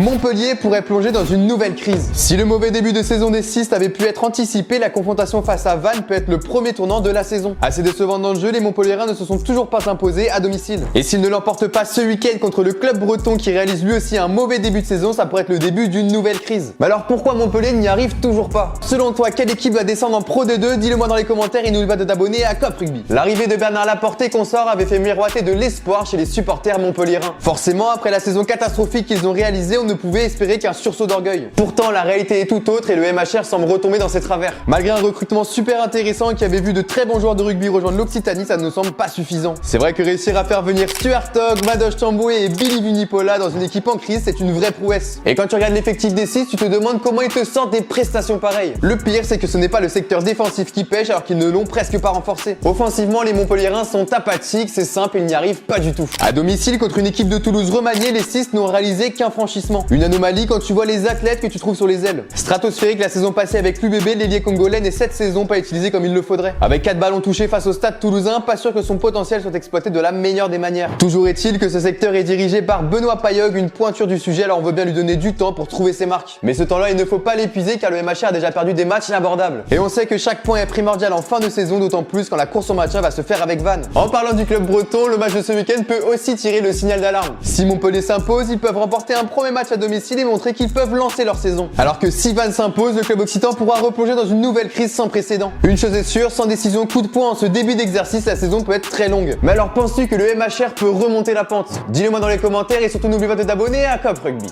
Montpellier pourrait plonger dans une nouvelle crise. Si le mauvais début de saison des Sistes avait pu être anticipé, la confrontation face à Vannes peut être le premier tournant de la saison. Assez décevant dans le jeu, les Montpelliérains ne se sont toujours pas imposés à domicile. Et s'ils ne l'emportent pas ce week-end contre le club breton qui réalise lui aussi un mauvais début de saison, ça pourrait être le début d'une nouvelle crise. Mais alors pourquoi Montpellier n'y arrive toujours pas? Selon toi, quelle équipe va descendre en Pro D2? Dis-le moi dans les commentaires et n'oublie pas de t'abonner à Cop Rugby. L'arrivée de Bernard Laporte et consorts avait fait miroiter de l'espoir chez les supporters montpelliérains. Forcément, après la saison catastrophique qu'ils ont réalisée, on ne pouvait espérer qu'un sursaut d'orgueil. Pourtant, la réalité est tout autre et le MHR semble retomber dans ses travers. Malgré un recrutement super intéressant qui avait vu de très bons joueurs de rugby rejoindre l'Occitanie, ça ne semble pas suffisant. C'est vrai que réussir à faire venir Stuart Hogg, Madosh Tamboué et Billy Vunipola dans une équipe en crise, c'est une vraie prouesse. Et quand tu regardes l'effectif des Sistes, tu te demandes comment ils te sortent des prestations pareilles. Le pire, c'est que ce n'est pas le secteur défensif qui pêche alors qu'ils ne l'ont presque pas renforcé. Offensivement, les Montpelliérains sont apathiques, c'est simple, ils n'y arrivent pas du tout. À domicile, contre une équipe de Toulouse remaniée, les Sistes n'ont réalisé qu'un franchissement. Une anomalie quand tu vois les athlètes que tu trouves sur les ailes. Stratosphérique la saison passée avec l'UBB, l'ailier congolais n'est cette saison pas utilisé comme il le faudrait. Avec 4 ballons touchés face au Stade Toulousain, pas sûr que son potentiel soit exploité de la meilleure des manières. Toujours est-il que ce secteur est dirigé par Benoît Payog, une pointure du sujet, alors on veut bien lui donner du temps pour trouver ses marques. Mais ce temps-là, il ne faut pas l'épuiser car le MHR a déjà perdu des matchs inabordables. Et on sait que chaque point est primordial en fin de saison, d'autant plus quand la course au maintien va se faire avec Vannes. En parlant du club breton, le match de ce week-end peut aussi tirer le signal d'alarme. Si Montpellier s'impose, ils peuvent remporter un premier match à domicile et montrer qu'ils peuvent lancer leur saison. Alors que si Vannes s'impose, le club occitan pourra replonger dans une nouvelle crise sans précédent. Une chose est sûre, sans décision coup de poing en ce début d'exercice, la saison peut être très longue. Mais alors penses-tu que le MHR peut remonter la pente? Dis-le moi dans les commentaires et surtout n'oublie pas de t'abonner à Cop Rugby.